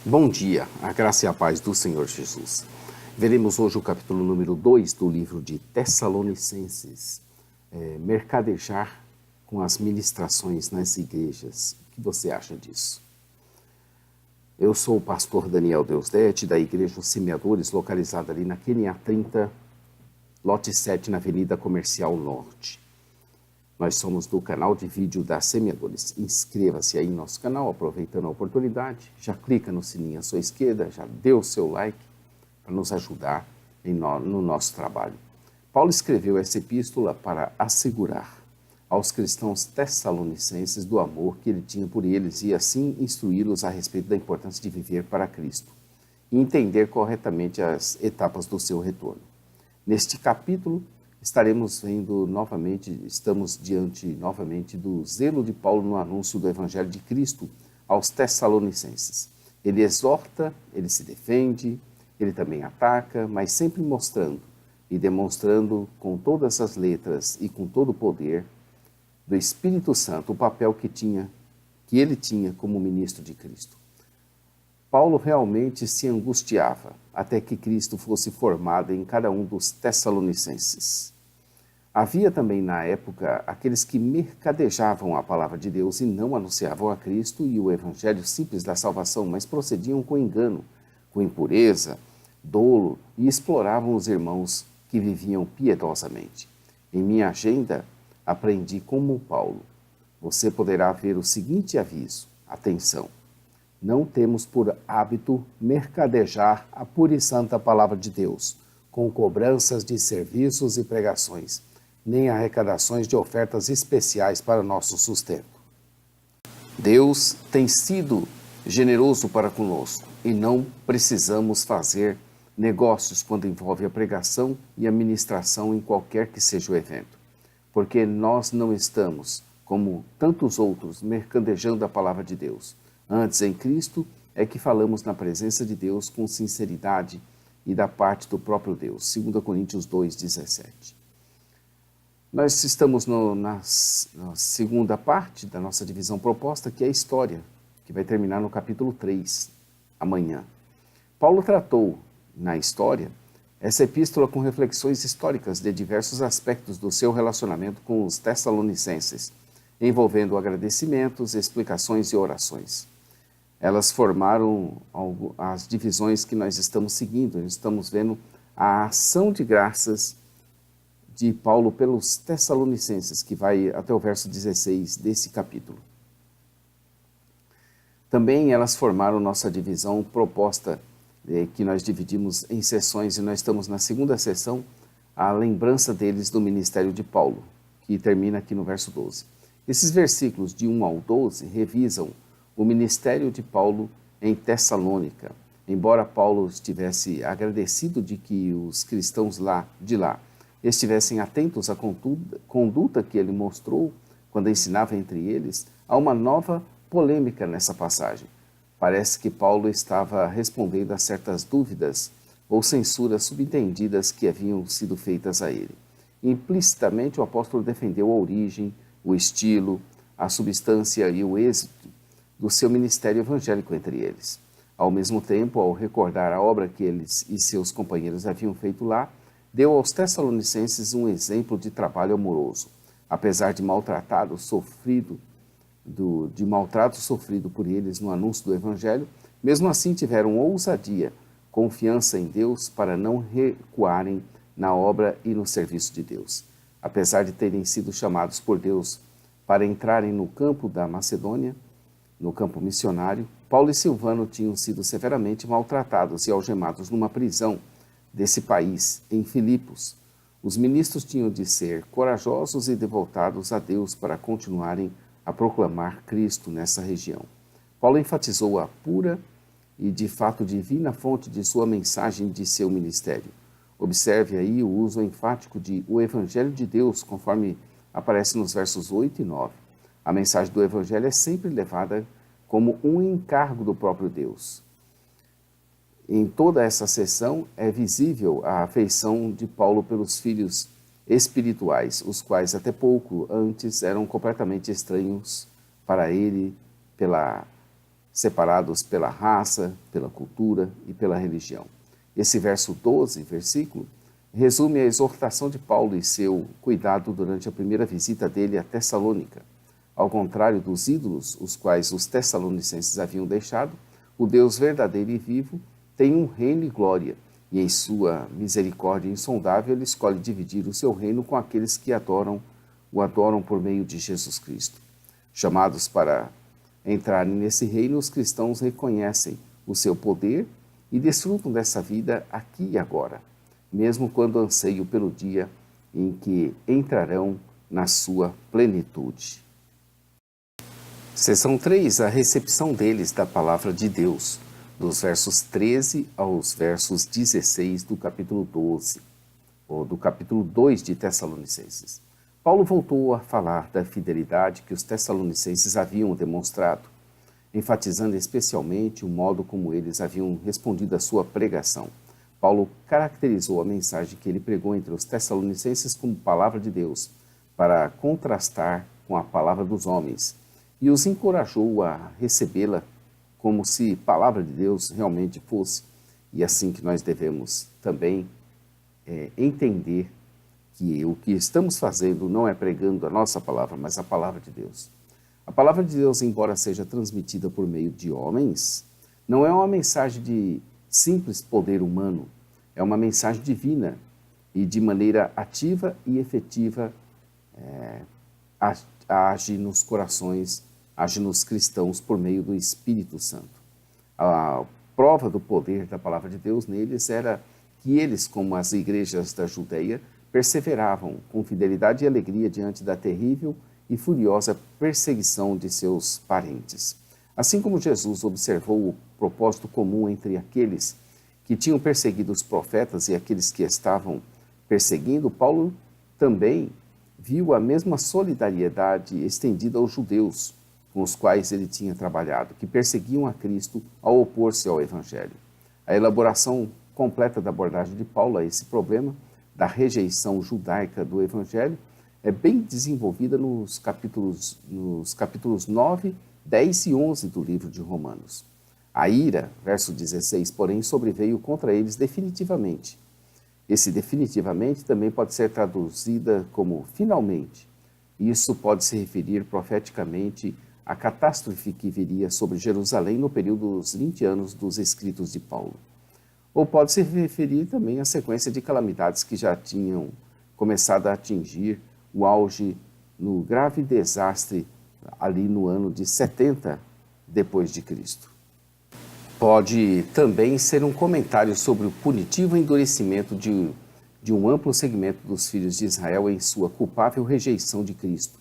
Bom dia, a graça e a paz do Senhor Jesus. Veremos hoje o capítulo número 2 do livro de Tessalonicenses, mercadejar com as ministrações nas igrejas. O que você acha disso? Eu sou o pastor Daniel Deusdete, da Igreja Os Semeadores, localizada ali na QNA 30, lote 7, na Avenida Comercial Norte. Nós somos do canal de vídeo da Semeadores. Inscreva-se aí no nosso canal, aproveitando a oportunidade. Já clica no sininho à sua esquerda, já dê o seu like para nos ajudar no nosso trabalho. Paulo escreveu essa epístola para assegurar aos cristãos tessalonicenses do amor que ele tinha por eles e assim instruí-los a respeito da importância de viver para Cristo e entender corretamente as etapas do seu retorno. Neste capítulo, estamos diante novamente do zelo de Paulo no anúncio do Evangelho de Cristo aos Tessalonicenses. Ele exorta, ele se defende, ele também ataca, mas sempre mostrando e demonstrando com todas as letras e com todo o poder do Espírito Santo o papel que ele tinha como ministro de Cristo. Paulo realmente se angustiava até que Cristo fosse formado em cada um dos tessalonicenses. Havia também na época aqueles que mercadejavam a palavra de Deus e não anunciavam a Cristo e o evangelho simples da salvação, mas procediam com engano, com impureza, dolo e exploravam os irmãos que viviam piedosamente. Em minha agenda, aprendi como Paulo. Você poderá ver o seguinte aviso: atenção! Não temos por hábito mercadejar a pura e santa palavra de Deus, com cobranças de serviços e pregações, nem arrecadações de ofertas especiais para nosso sustento. Deus tem sido generoso para conosco e não precisamos fazer negócios quando envolve a pregação e a ministração em qualquer que seja o evento, porque nós não estamos, como tantos outros, mercadejando a palavra de Deus. Antes, em Cristo, é que falamos na presença de Deus com sinceridade e da parte do próprio Deus. 2 Coríntios 2,17. Nós estamos na segunda parte da nossa divisão proposta, que é a história, que vai terminar no capítulo 3, amanhã. Paulo tratou, na história, essa epístola com reflexões históricas de diversos aspectos do seu relacionamento com os tessalonicenses, envolvendo agradecimentos, explicações e orações. Elas formaram as divisões que nós estamos seguindo. Nós estamos vendo a ação de graças de Paulo pelos Tessalonicenses, que vai até o verso 16 desse capítulo. Também elas formaram nossa divisão proposta, que nós dividimos em sessões, e nós estamos na segunda sessão, a lembrança deles do ministério de Paulo, que termina aqui no verso 12. Esses versículos de 1 ao 12 revisam o ministério de Paulo em Tessalônica. Embora Paulo estivesse agradecido de que os cristãos de lá estivessem atentos à conduta que ele mostrou quando ensinava entre eles, há uma nova polêmica nessa passagem. Parece que Paulo estava respondendo a certas dúvidas ou censuras subentendidas que haviam sido feitas a ele. Implicitamente, o apóstolo defendeu a origem, o estilo, a substância e o êxito do seu ministério evangélico entre eles. Ao mesmo tempo, ao recordar a obra que eles e seus companheiros haviam feito lá, deu aos tessalonicenses um exemplo de trabalho amoroso. Apesar de maltrato sofrido por eles no anúncio do evangelho, mesmo assim tiveram ousadia, confiança em Deus para não recuarem na obra e no serviço de Deus. Apesar de terem sido chamados por Deus para entrarem no campo da Macedônia, no campo missionário, Paulo e Silvano tinham sido severamente maltratados e algemados numa prisão desse país, em Filipos. Os ministros tinham de ser corajosos e devotados a Deus para continuarem a proclamar Cristo nessa região. Paulo enfatizou a pura e, de fato, divina fonte de sua mensagem de seu ministério. Observe aí o uso enfático de o Evangelho de Deus, conforme aparece nos versos 8 e 9. A mensagem do Evangelho é sempre levada como um encargo do próprio Deus. Em toda essa sessão é visível a afeição de Paulo pelos filhos espirituais, os quais até pouco antes eram completamente estranhos para ele pela separados pela raça, pela cultura e pela religião. Esse verso 12, versículo, resume a exortação de Paulo e seu cuidado durante a primeira visita dele a Tessalônica. Ao contrário dos ídolos, os quais os tessalonicenses haviam deixado, o Deus verdadeiro e vivo tem um reino e glória, e em sua misericórdia insondável ele escolhe dividir o seu reino com aqueles que o adoram por meio de Jesus Cristo. Chamados para entrarem nesse reino, os cristãos reconhecem o seu poder e desfrutam dessa vida aqui e agora, mesmo quando anseiam pelo dia em que entrarão na sua plenitude. Seção 3, a recepção deles da palavra de Deus, dos versos 13 aos versos 16 do capítulo 12, ou do capítulo 2 de Tessalonicenses. Paulo voltou a falar da fidelidade que os tessalonicenses haviam demonstrado, enfatizando especialmente o modo como eles haviam respondido à sua pregação. Paulo caracterizou a mensagem que ele pregou entre os tessalonicenses como palavra de Deus, para contrastar com a palavra dos homens, e os encorajou a recebê-la como se palavra de Deus realmente fosse. E assim que nós devemos também entender que o que estamos fazendo não é pregando a nossa palavra, mas a palavra de Deus. A palavra de Deus, embora seja transmitida por meio de homens, não é uma mensagem de simples poder humano, é uma mensagem divina e de maneira ativa e efetiva age nos corações, age nos cristãos por meio do Espírito Santo. A prova do poder da palavra de Deus neles era que eles, como as igrejas da Judeia, perseveravam com fidelidade e alegria diante da terrível e furiosa perseguição de seus parentes. Assim como Jesus observou o propósito comum entre aqueles que tinham perseguido os profetas e aqueles que estavam perseguindo, Paulo também viu a mesma solidariedade estendida aos judeus com os quais ele tinha trabalhado, que perseguiam a Cristo ao opor-se ao Evangelho. A elaboração completa da abordagem de Paulo a esse problema da rejeição judaica do Evangelho é bem desenvolvida nos capítulos 9, 10 e 11 do livro de Romanos. A ira, verso 16, porém, sobreveio contra eles definitivamente. Esse definitivamente também pode ser traduzida como finalmente. Isso pode se referir profeticamente à catástrofe que viria sobre Jerusalém no período dos 20 anos dos escritos de Paulo. Ou pode se referir também à sequência de calamidades que já tinham começado a atingir o auge no grave desastre ali no ano de 70 depois de Cristo. Pode também ser um comentário sobre o punitivo endurecimento de um amplo segmento dos filhos de Israel em sua culpável rejeição de Cristo,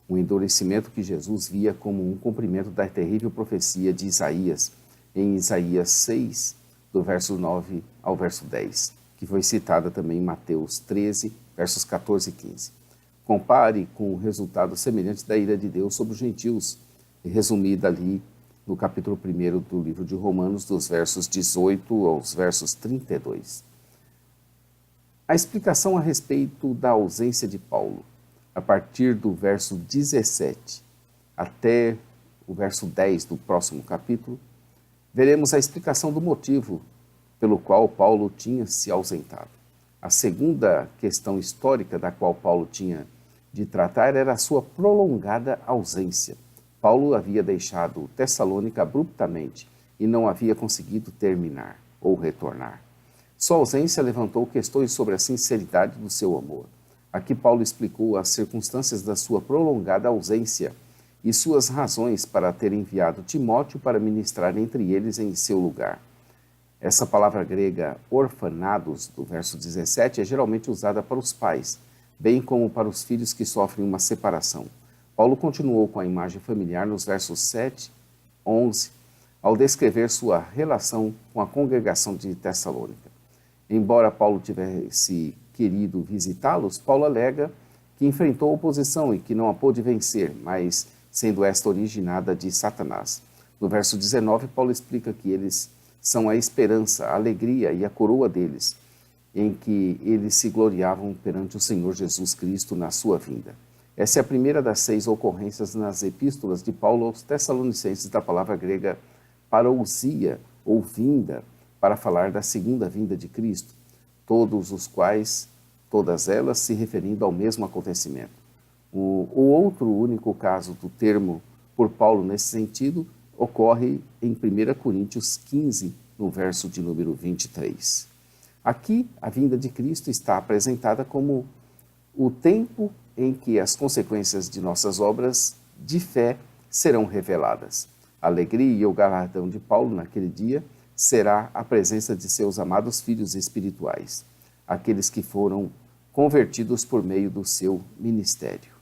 um endurecimento que Jesus via como um cumprimento da terrível profecia de Isaías, em Isaías 6, do verso 9 ao verso 10, que foi citada também em Mateus 13, versos 14 e 15. Compare com o resultado semelhante da ira de Deus sobre os gentios, resumida ali no capítulo 1 do livro de Romanos, dos versos 18 aos versos 32. A explicação a respeito da ausência de Paulo, a partir do verso 17 até o verso 10 do próximo capítulo, veremos a explicação do motivo pelo qual Paulo tinha se ausentado. A segunda questão histórica da qual Paulo tinha de tratar era a sua prolongada ausência. Paulo havia deixado Tessalônica abruptamente e não havia conseguido terminar ou retornar. Sua ausência levantou questões sobre a sinceridade do seu amor. Aqui Paulo explicou as circunstâncias da sua prolongada ausência e suas razões para ter enviado Timóteo para ministrar entre eles em seu lugar. Essa palavra grega orfanados, do verso 17, é geralmente usada para os pais, bem como para os filhos que sofrem uma separação. Paulo continuou com a imagem familiar nos versos 7, 11, ao descrever sua relação com a congregação de Tessalônica. Embora Paulo tivesse querido visitá-los, Paulo alega que enfrentou oposição e que não a pôde vencer, mas sendo esta originada de Satanás. No verso 19, Paulo explica que eles são a esperança, a alegria e a coroa deles, em que eles se gloriavam perante o Senhor Jesus Cristo na sua vinda. Essa é a primeira das 6 ocorrências nas epístolas de Paulo aos Tessalonicenses da palavra grega parousia ou vinda, para falar da segunda vinda de Cristo, todas elas se referindo ao mesmo acontecimento. O outro único caso do termo por Paulo nesse sentido ocorre em 1 Coríntios 15, no verso de número 23. Aqui, a vinda de Cristo está apresentada como o tempo em que as consequências de nossas obras de fé serão reveladas. A alegria e o galardão de Paulo naquele dia será a presença de seus amados filhos espirituais, aqueles que foram convertidos por meio do seu ministério.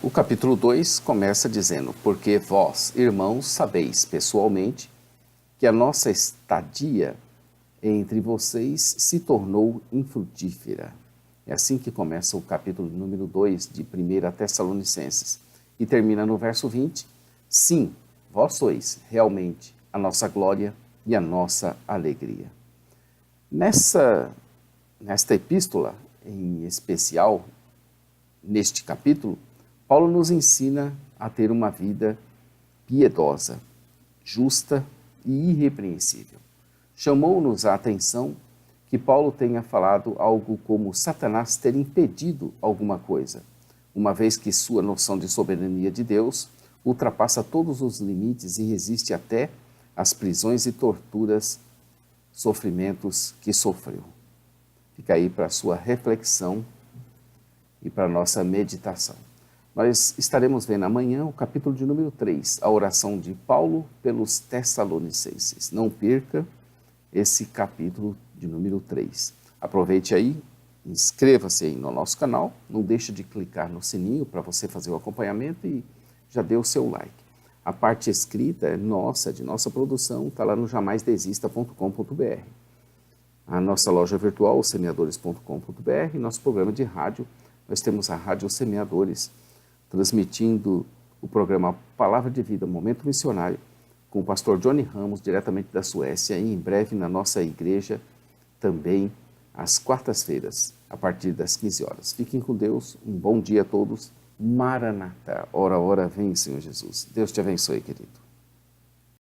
O capítulo 2 começa dizendo: porque vós, irmãos, sabeis pessoalmente que a nossa estadia entre vocês se tornou infrutífera. É assim que começa o capítulo número 2 de 1 Tessalonicenses. E termina no verso 20. Sim, vós sois realmente a nossa glória e a nossa alegria. Nesta epístola, em especial, neste capítulo, Paulo nos ensina a ter uma vida piedosa, justa e irrepreensível. Chamou-nos a atenção que Paulo tenha falado algo como Satanás ter impedido alguma coisa, uma vez que sua noção de soberania de Deus ultrapassa todos os limites e resiste até às prisões e torturas, sofrimentos que sofreu. Fica aí para a sua reflexão e para a nossa meditação. Nós estaremos vendo amanhã o capítulo de número 3, a oração de Paulo pelos Tessalonicenses. Não perca esse capítulo de número 3. Aproveite aí, inscreva-se aí no nosso canal, não deixe de clicar no sininho para você fazer o acompanhamento e já dê o seu like. A parte escrita é nossa, de nossa produção, está lá no jamaisdesista.com.br. A nossa loja virtual, semeadores.com.br, nosso programa de rádio, nós temos a Rádio Semeadores, transmitindo o programa Palavra de Vida, Momento Missionário, com o pastor Johnny Ramos, diretamente da Suécia, e em breve na nossa igreja, também às quartas-feiras, a partir das 15 horas. Fiquem com Deus, um bom dia a todos. Maranata, ora, ora, vem, Senhor Jesus. Deus te abençoe, querido.